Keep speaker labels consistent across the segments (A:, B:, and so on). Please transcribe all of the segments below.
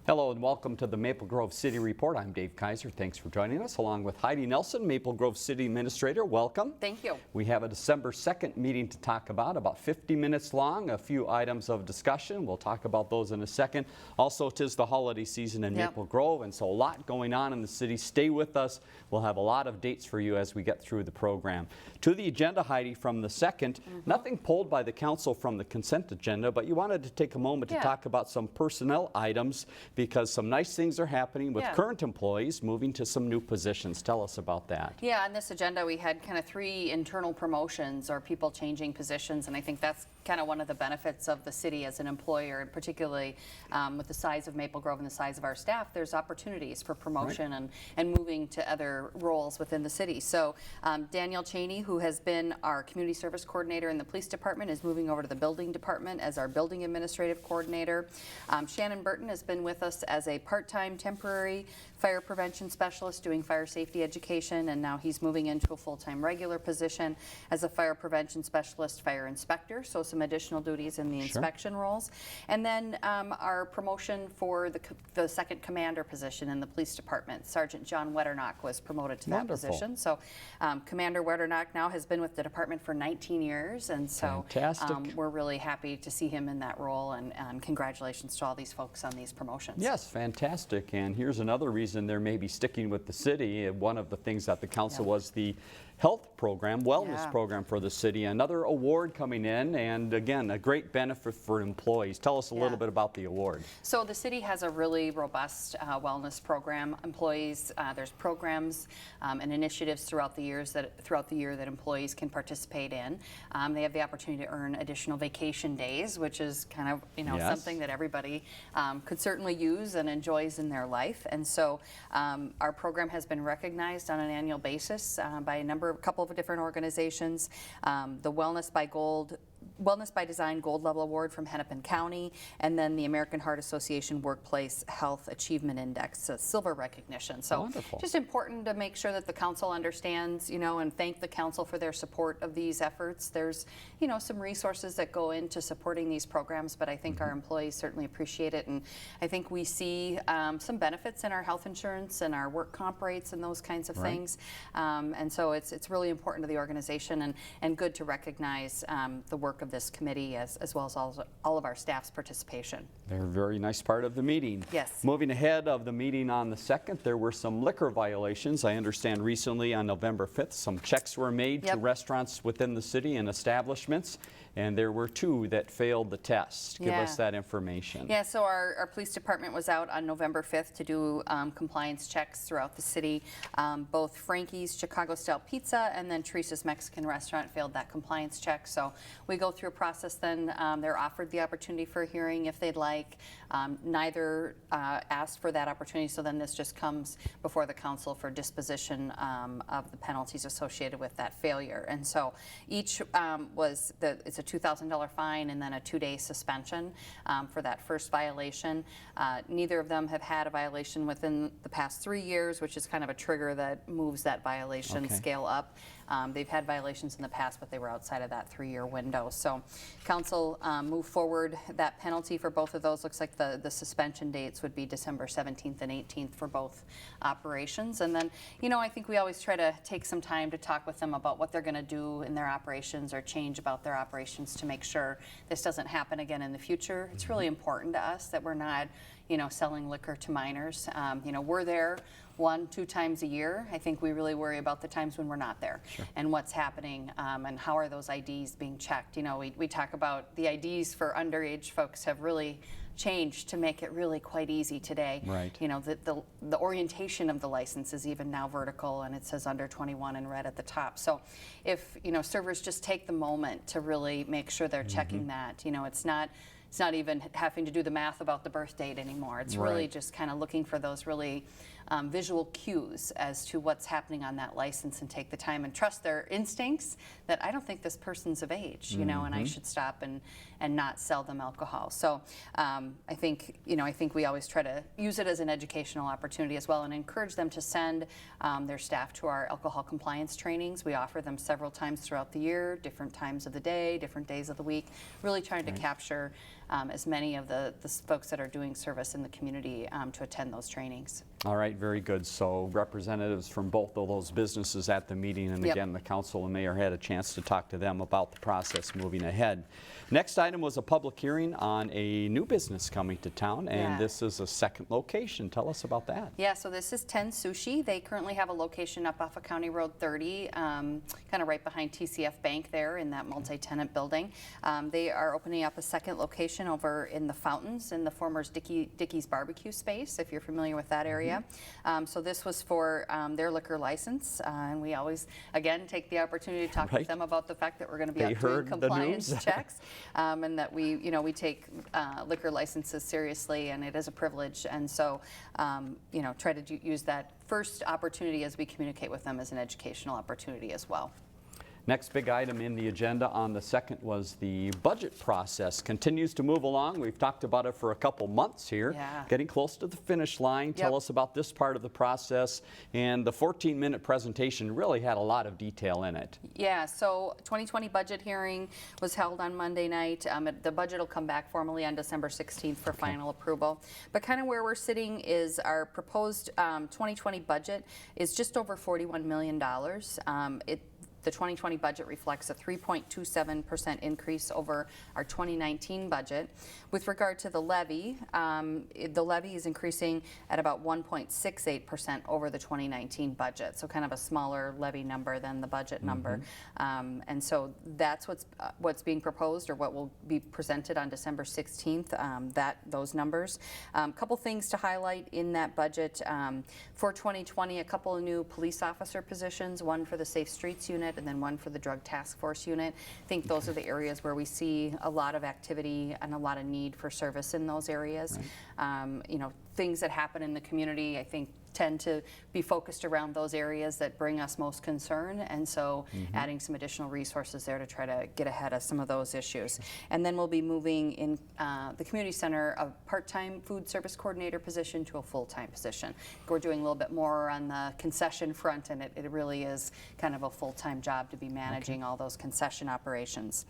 A: Hello and welcome to the Maple Grove City Report. I'm Dave Kaiser. Thanks for joining us, along with Heidi Nelson, Maple Grove City Administrator. Welcome.
B: Thank you.
A: We have a December 2nd meeting to talk about 50 minutes long, a few items of discussion. We'll talk about those in a second. Also, 'tis the holiday season in Maple Grove, and so a lot going on in the city. Stay with us. We'll have a lot of dates for you as we get through the program. To the agenda, Heidi, from the 2nd, nothing pulled by the council from the consent agenda, but you wanted to take a moment to talk about some personnel items, because some nice things are happening with current employees moving to some new positions. Tell us about that.
B: Yeah, on this agenda we had kind of 3 internal promotions or people changing positions, and I think that's kind of one of the benefits of the city as an employer, and particularly with the size of Maple Grove and the size of our staff, there's opportunities for promotion and moving to other roles within the city. So Danielle Cheney, who has been our community service coordinator in the police department, is moving over to the building department as our building administrative coordinator. Shannon Burton has been with us as a part-time temporary fire prevention specialist doing fire safety education, and now he's moving into a full-time regular position as a fire prevention specialist fire inspector, so some additional duties in the inspection roles. And then our promotion for the second commander position in the police department, Sergeant John Wetternock was promoted to that position. So Commander Wetternock now has been with the department for 19 years, and so we're really happy to see him in that role, and congratulations to all these folks on these promotions.
A: Yes, fantastic. And here's another reason they're maybe sticking with the city. One of the things at the council was the health program, wellness program for the city. Another award coming in, and again, a great benefit for employees. Tell us a little bit about the award.
B: So the city has a really robust wellness program. Employees, there's programs and initiatives throughout the year that employees can participate in. They have the opportunity to earn additional vacation days, which is kind of something that everybody could certainly use and enjoys in their life. And so our program has been recognized on an annual basis by a couple of different organizations. The Wellness by Design Gold Level Award from Hennepin County, and then the American Heart Association Workplace Health Achievement Index silver recognition. So just important to make sure that the council understands, and thank the council for their support of these efforts. There's, some resources that go into supporting these programs, but I think our employees certainly appreciate it, and I think we see some benefits in our health insurance and our work comp rates and those kinds of things. And so it's really important to the organization and good to recognize the work of this committee as well as all of our staff's participation.
A: They're a very nice part of the meeting.
B: Yes.
A: Moving ahead of the meeting on the 2nd, there were some liquor violations. I understand recently on November 5th, some checks were made to restaurants within the city and establishments, and there were 2 that failed the test. Give us that information.
B: Yeah, so our police department was out on November 5th to do compliance checks throughout the city. Both Frankie's Chicago-style pizza and then Teresa's Mexican restaurant failed that compliance check. So we go through a process then. They're offered the opportunity for a hearing if they'd like. Neither asked for that opportunity, so then this just comes before the council for disposition of the penalties associated with that failure. And so each it's a $2,000 fine and then a 2-day suspension for that first violation. Neither of them have had a violation within the past 3 years, which is kind of a trigger that moves that violation scale up. They've had violations in the past, but they were outside of that 3-year window. So council moved forward that penalty for both of those. Looks like the suspension dates would be December 17th and 18th for both operations. And then, I think we always try to take some time to talk with them about what they're going to do in their operations or change about their operations to make sure this doesn't happen again in the future. It's really important to us that we're not, selling liquor to minors. We're there 1-2 times a year. I think we really worry about the times when we're not there and what's happening and how are those IDs being checked. We talk about the IDs for underage folks have really changed to make it really quite easy today. The orientation of the license is even now vertical, and it says under 21 in red at the top. So if servers just take the moment to really make sure they're checking that, it's not even having to do the math about the birth date anymore. It's really just kind of looking for those really visual cues as to what's happening on that license, and take the time and trust their instincts that I don't think this person's of age, and I should stop and not sell them alcohol. So I think we always try to use it as an educational opportunity as well, and encourage them to send their staff to our alcohol compliance trainings. We offer them several times throughout the year, different times of the day, different days of the week, really trying to capture as many of the folks that are doing service in the community to attend those trainings.
A: All right, very good. So representatives from both of those businesses at the meeting, and
B: Yep.
A: again, the council and mayor had a chance to talk to them about the process moving ahead. Next item was a public hearing on a new business coming to town, and
B: Yeah.
A: this is a second location. Tell us about that.
B: Yeah, so this is 10 Sushi. They currently have a location up off of County Road 30, kind of right behind TCF Bank there in that multi-tenant building. They are opening up a second location over in the Fountains in the former Dickey's Barbecue space, if you're familiar with that area. So this was for their liquor license, and we always, again, take the opportunity to talk
A: Right.
B: with them about the fact that we're going to be
A: They
B: out doing
A: heard the
B: compliance
A: news.
B: checks, and that we take liquor licenses seriously, and it is a privilege, and so try to use that first opportunity as we communicate with them as an educational opportunity as well.
A: Next big item in the agenda on the second was the budget process. Continues to move along. We've talked about it for a couple months here.
B: Yeah.
A: Getting close to the finish line. Tell
B: Yep.
A: us about this part of the process. And the 14-minute presentation really had a lot of detail in it.
B: Yeah, so 2020 budget hearing was held on Monday night. The budget will come back formally on December 16th for final approval. But kind of where we're sitting is our proposed 2020 budget is just over $41 million. The 2020 budget reflects a 3.27% increase over our 2019 budget. With regard to the levy is increasing at about 1.68% over the 2019 budget, so kind of a smaller levy number than the budget number. And so that's what's being proposed, or what will be presented on December 16th, those numbers. Couple things to highlight in that budget. For 2020, a couple of new police officer positions, one for the Safe Streets Unit and then one for the Drug Task Force Unit. I think those are the areas where we see a lot of activity and a lot of need for service in those areas. Right. Things that happen in the community, I think, tend to be focused around those areas that bring us most concern, and so adding some additional resources there to try to get ahead of some of those issues. And then we'll be moving in the community center a part-time food service coordinator position to a full-time position. We're doing a little bit more on the concession front, and it really is kind of a full-time job to be managing all those concession operations.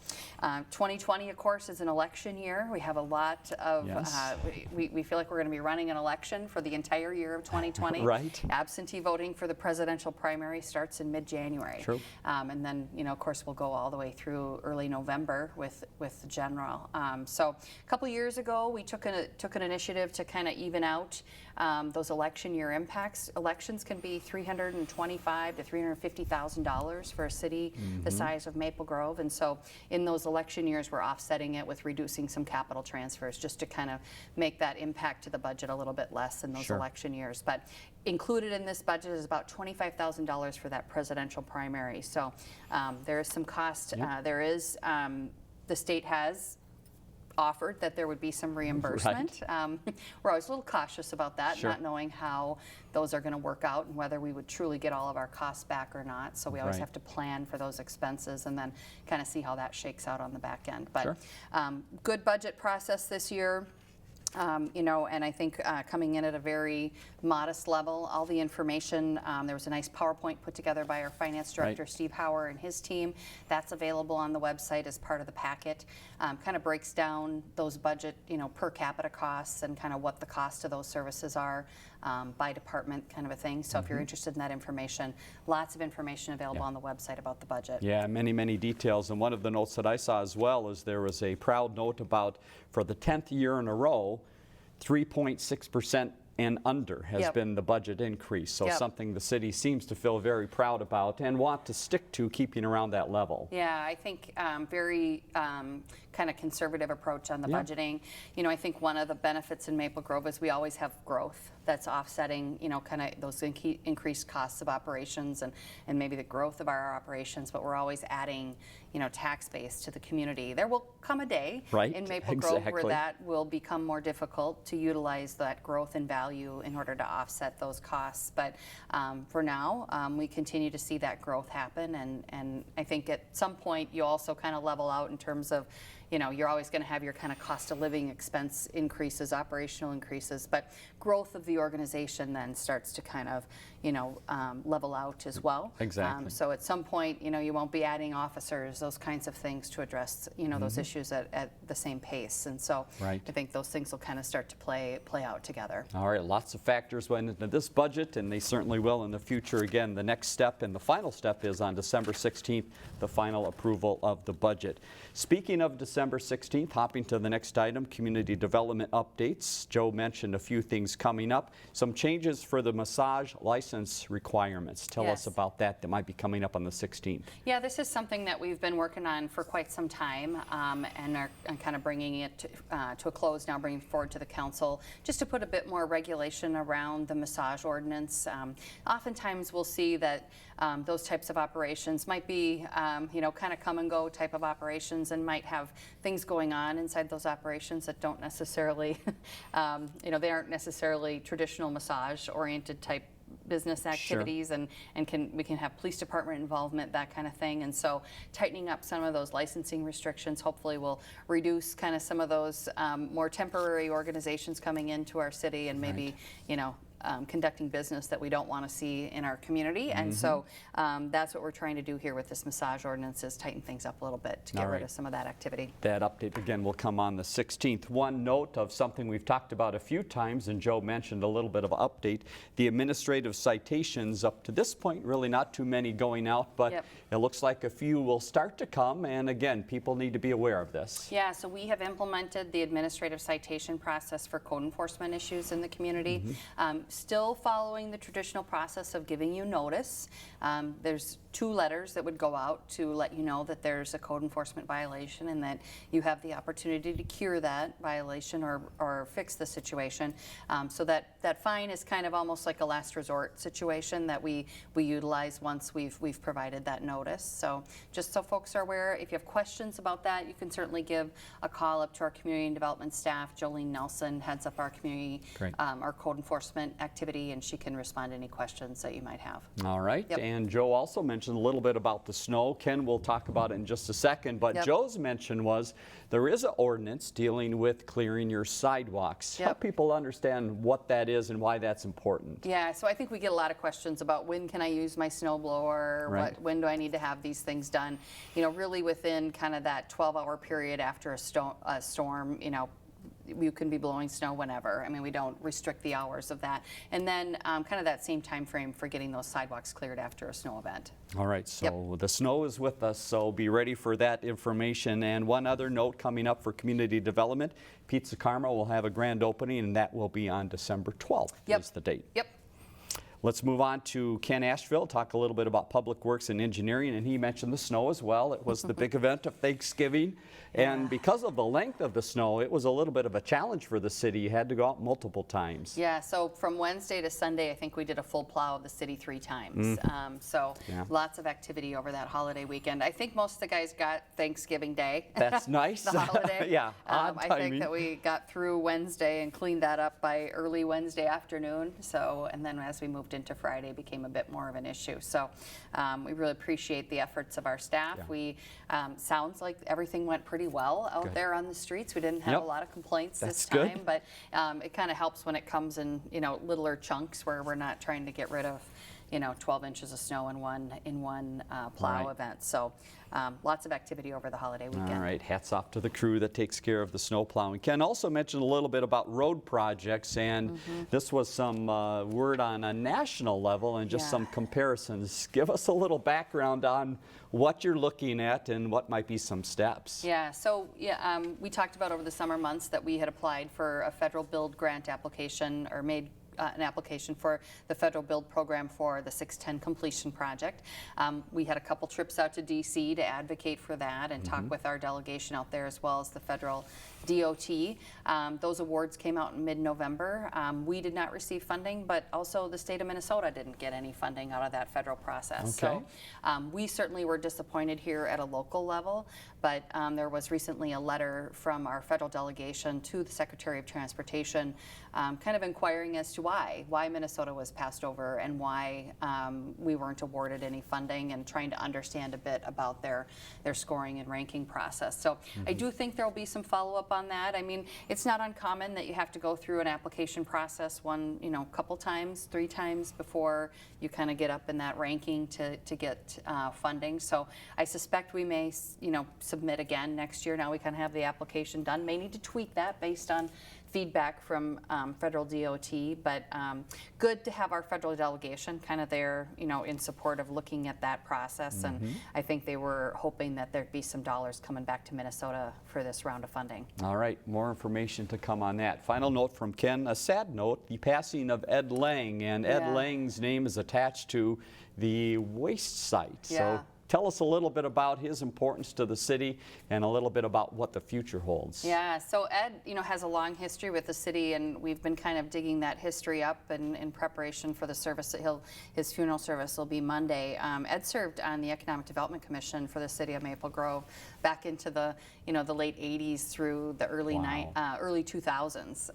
B: 2020, of course, is an election year. We have a lot of,
A: Yes.
B: we feel like we're going to be running an election for the entire year of 2020.
A: Right.
B: Absentee voting for the presidential primary starts in mid-January.
A: True.
B: And then, of course, we'll go all the way through early November with the general. So a couple years ago, we took an initiative to kind of even out those election year impacts. Elections can be $325,000 to $350,000 for a city the size of Maple Grove, and so in those election years, we're offsetting it with reducing some capital transfers just to kind of make that impact to the budget a little bit less in those
A: Sure.
B: election years. But included in this budget is about $25,000 for that presidential primary. So there is some cost. There is the state has offered that there would be some reimbursement. We're always a little cautious about that,
A: Sure.
B: not knowing how those are going to work out and whether we would truly get all of our costs back or not. So we always
A: Right.
B: have to plan for those expenses and then kind of see how that shakes out on the back end. But
A: Sure.
B: Good budget process this year. And I think coming in at a very modest level, all the information, there was a nice PowerPoint put together by our finance director,
A: Right.
B: Steve Hauer, and his team. That's available on the website as part of the packet. Kind of breaks down those budget, per capita costs and kind of what the cost of those services are by department, kind of a thing. So if you're interested in that information, lots of information available on the website about the budget.
A: Yeah, many, many details. And one of the notes that I saw as well is there was a proud note about, for the 10th year in a row, 3.6% and under has
B: Yep.
A: been the budget increase. So
B: Yep.
A: something the city seems to feel very proud about and want to stick to, keeping around that level.
B: Yeah, I think very kind of conservative approach on the
A: Yeah.
B: budgeting. I think one of the benefits in Maple Grove is we always have growth that's offsetting, kind of those increased costs of operations and maybe the growth of our operations, but we're always adding, tax base to the community. There will come a day
A: Right,
B: in Maple Grove where
A: exactly.
B: that will become more difficult to utilize that growth in value in order to offset those costs. But for now, we continue to see that growth happen, and I think at some point you also kind of level out in terms of, you're always going to have your kind of cost of living expense increases, operational increases, but growth of the organization then starts to kind of, level out as well.
A: Exactly.
B: So at some point, you won't be adding officers, those kinds of things to address, those issues at the same pace. And so
A: Right.
B: I think those things will kind of start to play out together.
A: All right, lots of factors went into this budget, and they certainly will in the future. Again, the next step and the final step is on December 16th, the final approval of the budget. Speaking of December 16th, hopping to the next item, community development updates. Joe mentioned a few things coming up. Some changes for the massage license requirements. Tell us
B: Yes.
A: about that might be coming up on the 16th.
B: Yeah, this is something that we've been working on for quite some time, and are kind of bringing it to a close now, bringing it forward to the council, just to put a bit more regulation around the massage ordinance. Oftentimes we'll see that those types of operations might be, kind of come and go type of operations, and might have things going on inside those operations that don't necessarily, they aren't necessarily traditional massage-oriented type business activities.
A: Sure.
B: and we can have police department involvement, that kind of thing. And so tightening up some of those licensing restrictions hopefully will reduce kind of some of those more temporary organizations coming into our city, and maybe, conducting business that we don't want to see in our community. And so that's what we're trying to do here with this massage ordinance, is tighten things up a little bit to get rid of some of that activity.
A: That update, again, will come on the 16th. One note of something we've talked about a few times, and Joe mentioned a little bit of an update, the administrative citations. Up to this point, really not too many going out, but
B: Yep.
A: It looks like a few will start to come, and again, people need to be aware of this.
B: Yeah, so we have implemented the administrative citation process for code enforcement issues in the community. Still following the traditional process of giving you notice. There's 2 letters that would go out to let you know that there's a code enforcement violation, and that you have the opportunity to cure that violation or fix the situation. So that fine is kind of almost like a last resort situation that we utilize once we've provided that notice. So just so folks are aware, if you have questions about that, you can certainly give a call up to our community and development staff. Jolene Nelson heads up our community, our code enforcement activity, and she can respond to any questions that you might have.
A: All right,
B: Yep.
A: and Joe also mentioned a little bit about the snow. Ken will talk about it in just a second, but
B: Yep.
A: Joe's mention was there is an ordinance dealing with clearing your sidewalks.
B: Yep.
A: Help people understand what that is and why that's important.
B: Yeah, so I think we get a lot of questions about when can I use my snow blower,
A: Right.
B: when do I need to have these things done. Really within kind of that 12-hour period after a storm, you can be blowing snow whenever. I mean, we don't restrict the hours of that. And then kind of that same time frame for getting those sidewalks cleared after a snow event.
A: All right, so the snow is with us, so be ready for that information. And one other note coming up for community development, Pizza Karma will have a grand opening, and that will be on December 12th is the date.
B: Yep.
A: Let's move on to Ken Asheville, talk a little bit about Public Works and Engineering, and he mentioned the snow as well. It was the big event of Thanksgiving, and because of the length of the snow, it was a little bit of a challenge for the city. You had to go out multiple times.
B: Yeah, so from Wednesday to Sunday, I think we did a full plow of the city 3 times. Lots of activity over that holiday weekend. I think most of the guys got Thanksgiving Day.
A: That's nice.
B: The holiday.
A: Yeah, odd
B: I
A: timing.
B: think that we got through Wednesday and cleaned that up by early Wednesday afternoon. So, and then as we moved into Friday, it became a bit more of an issue. So we really appreciate the efforts of our staff.
A: Yeah.
B: We sounds like everything went pretty well out there on the streets. We didn't have a lot of complaints this
A: That's
B: time,
A: good.
B: but it kind of helps when it comes in littler chunks where we're not trying to get rid of 12 inches of snow in one plow
A: Right.
B: event. So lots of activity over the holiday weekend.
A: All right, hats off to the crew that takes care of the snow plowing. Ken also mentioned a little bit about road projects, and this was some word on a national level and just some comparisons. Give us a little background on what you're looking at and what might be some steps.
B: Yeah, so we talked about over the summer months that we had applied for a federal build grant application, or made an application for the federal build program for the 610 completion project. We had a couple trips out to DC to advocate for that and talk with our delegation out there, as well as the federal DOT. Those awards came out in mid-November. We did not receive funding, but also the state of Minnesota didn't get any funding out of that federal process.
A: Okay.
B: So we certainly were disappointed here at a local level, but there was recently a letter from our federal delegation to the Secretary of Transportation kind of inquiring as to why Minnesota was passed over and why we weren't awarded any funding, and trying to understand a bit about their scoring and ranking process. So I do think there will be some follow-up on that. I mean, it's not uncommon that you have to go through an application process couple times, 3 times before you kind of get up in that ranking to get funding. So I suspect we may submit again next year. Now we kind of have the application done. May need to tweak that based on feedback from federal DOT, but good to have our federal delegation kind of there, in support of looking at that process. And I think they were hoping that there'd be some dollars coming back to Minnesota for this round of funding.
A: All right, more information to come on that. Final note from Ken, a sad note, the passing of Ed Lang, and Ed Lang's name is attached to the waste site. So tell us a little bit about his importance to the city and a little bit about what the future holds.
B: Yeah, so Ed, has a long history with the city, and we've been kind of digging that history up in preparation for the service that his funeral service will be Monday. Ed served on the Economic Development Commission for the city of Maple Grove back into the the late 80s through the early 2000s,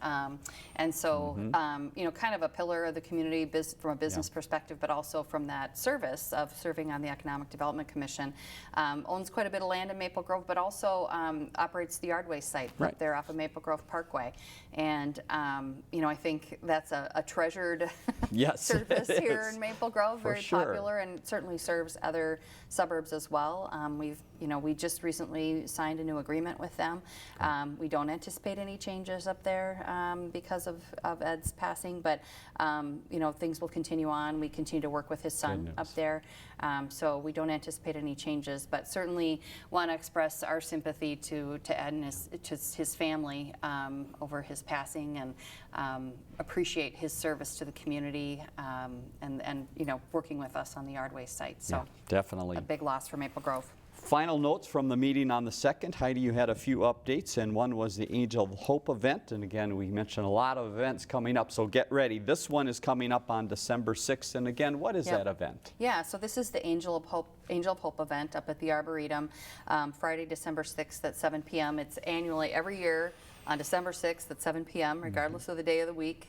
B: and so kind of a pillar of the community from a business perspective, but also from that service of serving on the Economic Development Commission. Owns quite a bit of land in Maple Grove, but also operates the yard waste site up there off of Maple Grove Parkway. And I think that's a treasured service here in Maple Grove, very popular, and certainly serves other suburbs as well. We just recently signed a new agreement with them. We don't anticipate any changes up there because of Ed's passing, but things will continue on. We continue to work with his son up there, so we don't anticipate any changes, but certainly want to express our sympathy to Ed and his family over his passing, and appreciate his service to the community, and working with us on the yard waste site. So
A: definitely
B: a big loss for Maple Grove.
A: Final notes from the meeting on the 2nd. Heidi, you had a few updates, and one was the Angel of Hope event. And again, we mentioned a lot of events coming up, so get ready. This one is coming up on December 6th. And again, what is that event? Yeah,
B: so this is the Angel of Hope event up at the Arboretum, Friday, December 6th at 7 p.m. It's annually, every year, on December 6th at 7 p.m., regardless of the day of the week.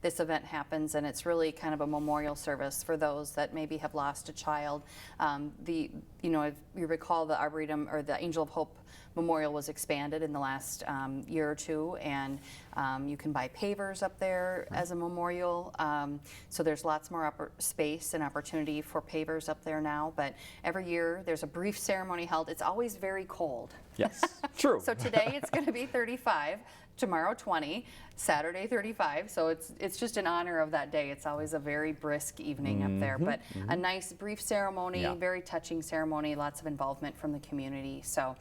B: This event happens, and it's really kind of a memorial service for those that maybe have lost a child. If you recall, the Arboretum, or the Angel of Hope Memorial, was expanded in the last year or two, and you can buy pavers up there as a memorial. So there's lots more space and opportunity for pavers up there now. But every year there's a brief ceremony held. It's always very cold.
A: Yes, true.
B: So today it's going to be 35. Tomorrow 20, Saturday 35, so it's just in honor of that day. It's always a very brisk evening up there, but a nice brief ceremony, very touching ceremony, lots of involvement from the community. So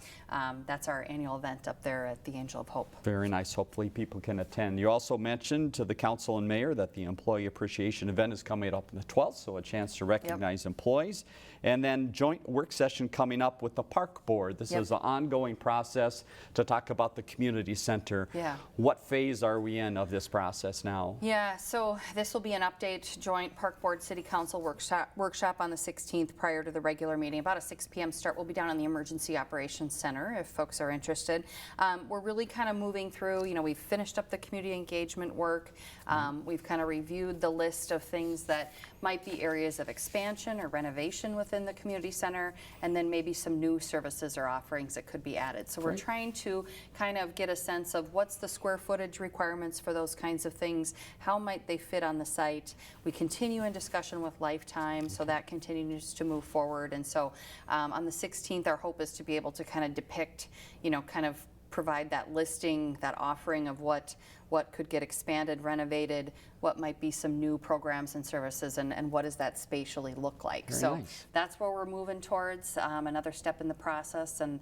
B: that's our annual event up there at the Angel of Hope.
A: Very nice. Hopefully people can attend. You also mentioned to the council and mayor that the employee appreciation event is coming up on the 12th, so a chance to recognize employees. And then joint work session coming up with the park board. This is an ongoing process to talk about the community center. What phase are we in of this process now? Yeah, so this will be an update joint park board city council workshop on the 16th prior to the regular meeting. About a 6 p.m. start. We'll be down in the Emergency Operations Center if folks are interested. We're really kind of moving through, we've finished up the community engagement work. We've kind of reviewed the list of things that might be areas of expansion or renovation within the community center, and then maybe some new services or offerings that could be added. So we're trying to kind of get a sense of what's the square footage requirements for those kinds of things, how might they fit on the site. We continue in discussion with Lifetime, so that continues to move forward. And so on the 16th, our hope is to be able to kind of depict, kind of provide that listing, that offering of what
B: what could get expanded, renovated, what might be some new programs and services, and what does that spatially look like.
A: Very
B: so
A: nice.
B: that's where we're moving towards, another step in the process, and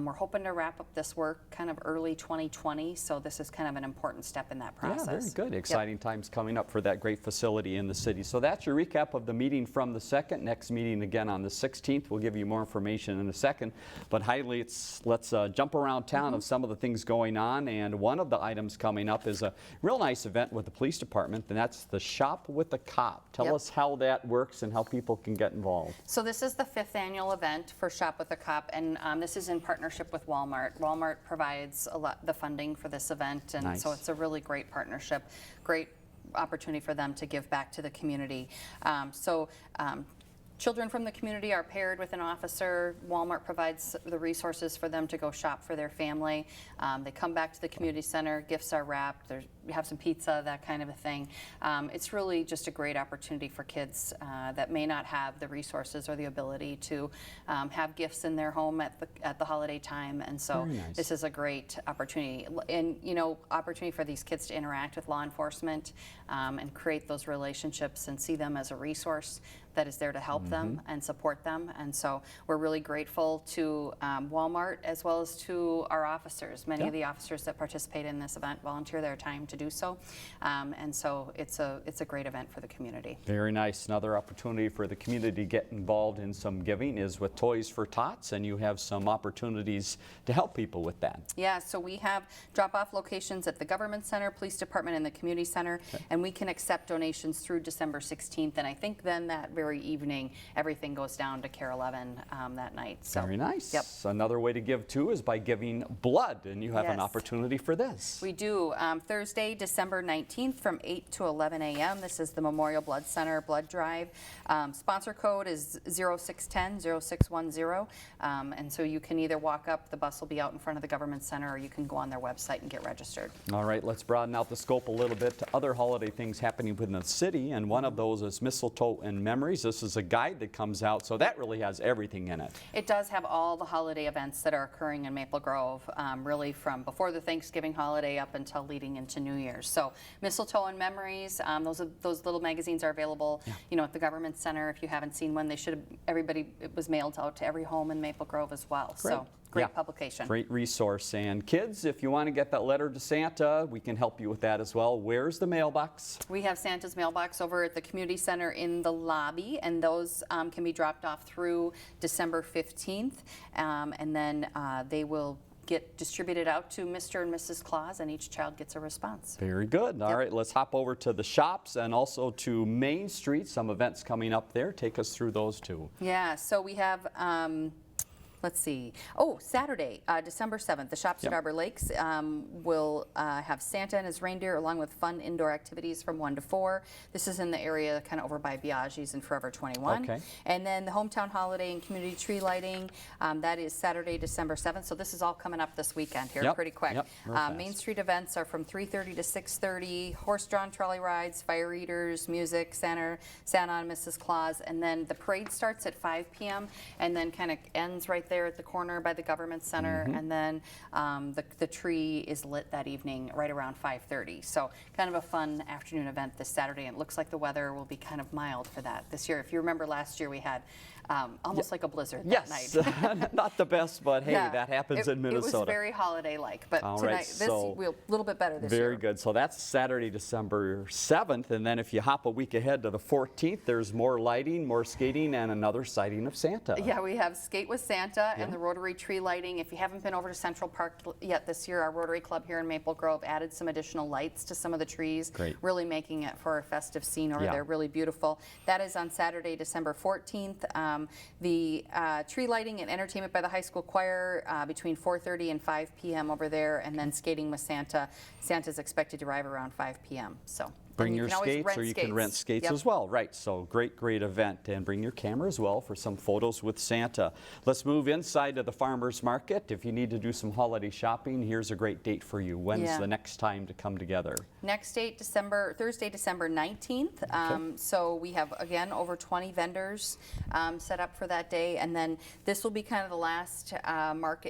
B: we're hoping to wrap up this work kind of early 2020, so this is kind of an important step in that process.
A: Yeah, very good.
B: Yep.
A: Exciting times coming up for that great facility in the city. So that's your recap of the meeting from the 2nd. Next meeting again on the 16th. We'll give you more information in a second. But Heidi, let's jump around town of some of the things going on. And one of the items coming up is a real nice event with the police department, and that's the Shop with a Cop. Tell
B: Yep.
A: us how that works and how people can get involved.
B: So this is the 5th annual event for Shop with a Cop, and this is in partnership with Walmart. Walmart provides a lot the funding for this event, and
A: Nice.
B: so it's a really great partnership, great opportunity for them to give back to the community. Children from the community are paired with an officer. Walmart provides the resources for them to go shop for their family. They come back to the community center, gifts are wrapped, we have some pizza, that kind of a thing. It's really just a great opportunity for kids that may not have the resources or the ability to have gifts in their home at the holiday time, and so
A: Very nice.
B: this is a great opportunity. And opportunity for these kids to interact with law enforcement and create those relationships and see them as a resource that is there to help them and support them. And so we're really grateful to Walmart as well as to our officers. Many of the officers that participate in this event volunteer their time to do so. And so it's a great event for the community.
A: Very nice. Another opportunity for the community to get involved in some giving is with Toys for Tots, and you have some opportunities to help people with that.
B: Yeah, so we have drop-off locations at the Government Center, Police Department, and the Community Center, and we can accept donations through December 16th, and I think then that very evening, everything goes down to Care 11 that night. So,
A: Very nice.
B: Yep.
A: Another way to give too is by giving blood, and you have an
B: Yes.
A: opportunity for this.
B: We do. Thursday, December 19th from 8 to 11 a.m. This is the Memorial Blood Center blood drive. Sponsor code is 0610 0610, and so you can either walk up, the bus will be out in front of the Government Center, or you can go on their website and get registered.
A: All right, let's broaden out the scope a little bit to other holiday things happening within the city, and one of those is Mistletoe and Memories. This is a guide that comes out, so that really has everything in it.
B: It does have all the holiday events that are occurring in Maple Grove, really from before the Thanksgiving holiday up until leading into New Year's. So Mistletoe and Memories, those little magazines are available, at the Government Center. If you haven't seen one, it was mailed out to every home in Maple Grove as well.
A: Great.
B: So great
A: Yeah.
B: publication.
A: Great resource. And kids, if you want to get that letter to Santa, we can help you with that as well. Where's the mailbox?
B: We have Santa's mailbox over at the Community Center in the lobby, and those can be dropped off through December 15th, and then they will get distributed out to Mr. and Mrs. Claus, and each child gets a response.
A: Very good. All right, let's hop over to the shops and also to Main Street. Some events coming up there. Take us through those too.
B: Yeah, so we have, let's see. Oh, Saturday, December 7th, the Shops at Arbor Lakes will have Santa and his reindeer along with fun indoor activities from 1 to 4. This is in the area kind of over by Biaggi's and Forever 21.
A: Okay.
B: And then the Hometown Holiday and Community Tree Lighting, that is Saturday, December 7th. So this is all coming up this weekend here,
A: Yep,
B: pretty quick.
A: yep, real fast.
B: Main Street events are from 3:30 to 6:30. Horse-drawn trolley rides, fire eaters, music, Santa and Mrs. Claus, and then the parade starts at 5 p.m. and then kind of ends right there at the corner by the Government Center, and then the tree is lit that evening right around 5:30. So kind of a fun afternoon event this Saturday, and it looks like the weather will be kind of mild for that this year. If you remember last year, we had almost like a blizzard that
A: Yes,
B: night.
A: not the best, but hey,
B: Yeah,
A: that happens in Minnesota.
B: It was very holiday-like, but
A: All
B: tonight,
A: right, so
B: a little bit better this year.
A: Very good. So that's Saturday, December 7th. And then if you hop a week ahead to the 14th, there's more lighting, more skating, and another sighting of Santa.
B: Yeah, we have Skate with Santa and the Rotary tree lighting. If you haven't been over to Central Park yet this year, our Rotary Club here in Maple Grove added some additional lights to some of the trees,
A: Great.
B: really making it for a festive scene over there, really beautiful. That is on Saturday, December 14th. The tree lighting and entertainment by the high school choir between 4:30 and 5 p.m. over there, and then skating with Santa. Santa's expected to arrive around 5 p.m. So
A: Bring
B: And you
A: your
B: can always
A: skates,
B: rent
A: or you can rent skates
B: Yep.
A: as well. Right, so great event. And bring your camera as well for some photos with Santa. Let's move inside to the farmer's market. If you need to do some holiday shopping, here's a great date for you. When's
B: Yeah.
A: the next time to come together?
B: Next date, Thursday, December 19th. So we have, again, over 20 vendors set up for that day. And then this will be kind of the last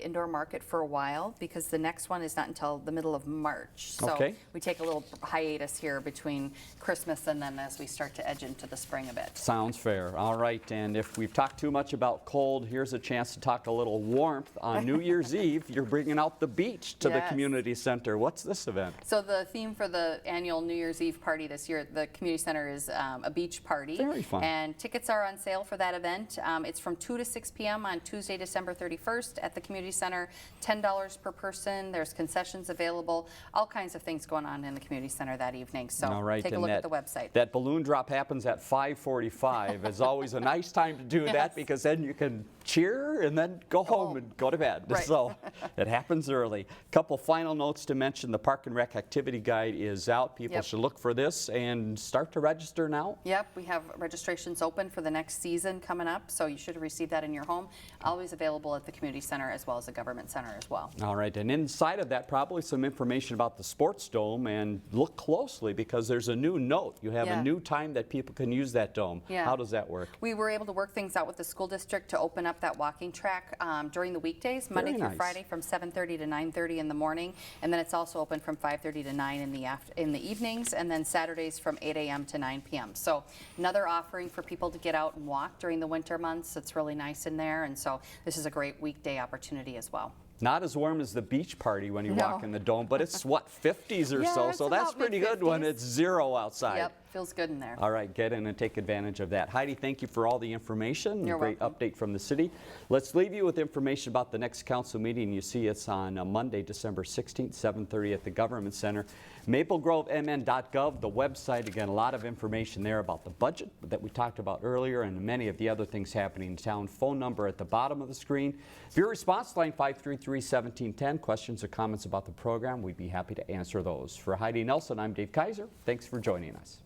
B: indoor market for a while, because the next one is not until the middle of March. So
A: Okay.
B: we take a little hiatus here between Christmas and then as we start to edge into the spring a bit.
A: Sounds fair. All right, and if we've talked too much about cold, here's a chance to talk a little warmth. On New Year's Eve, you're bringing out the beach to the
B: Yes.
A: community center. What's this event?
B: So the theme for the annual New Year's Eve party this year at the community center is a beach party.
A: Very fun.
B: And tickets are on sale for that event. It's from 2 to 6 p.m. on Tuesday, December 31st at the community center. $10 per person. There's concessions available. All kinds of things going on in the community center that evening. So
A: All right,
B: take a
A: and
B: look at the website.
A: That balloon drop happens at 5:45. It's always a nice time to do that,
B: Yes.
A: because then you can cheer and then go home and go to bed.
B: Right.
A: So it happens early. Couple final notes to mention. The Park and Rec Activity Guide is out. People
B: Yep.
A: should look for this and start to register now.
B: Yep, we have registrations open for the next season coming up, so you should receive that in your home. Always available at the community center as well as the government center as well.
A: All right, and inside of that, probably some information about the sports dome, and look closely because there's a new note. You have
B: Yeah.
A: a new time that people can use that dome.
B: Yeah.
A: How does that work?
B: We were able to work things out with the school district to open up that walking track during the weekdays, Monday
A: Very
B: through
A: nice.
B: Friday from 7:30 to 9:30 in the morning, and then it's also open from 5:30 to 9 in the evenings, and then Saturdays from 8 a.m. to 9 p.m. So another offering for people to get out and walk during the winter months. It's really nice in there, and so this is a great weekday opportunity as well.
A: Not as warm as the beach party when you
B: No.
A: walk in the dome, but it's what, 50s or
B: Yeah,
A: so,
B: it's
A: so that's
B: about
A: pretty good when
B: mid-50s.
A: it's 0 outside.
B: Yep, feels good in there.
A: All right, get in and take advantage of that. Heidi, thank you for all the information.
B: You're
A: Great
B: welcome.
A: update from the city. Let's leave you with information about the next council meeting. You see it's on Monday, December 16th, 7:30 at the Government Center. MapleGroveMN.gov, the website. Again, a lot of information there about the budget that we talked about earlier and many of the other things happening in town. Phone number at the bottom of the screen. Viewer response line 533-1710. Questions or comments about the program, we'd be happy to answer those. For Heidi Nelson, I'm Dave Kaiser. Thanks for joining us.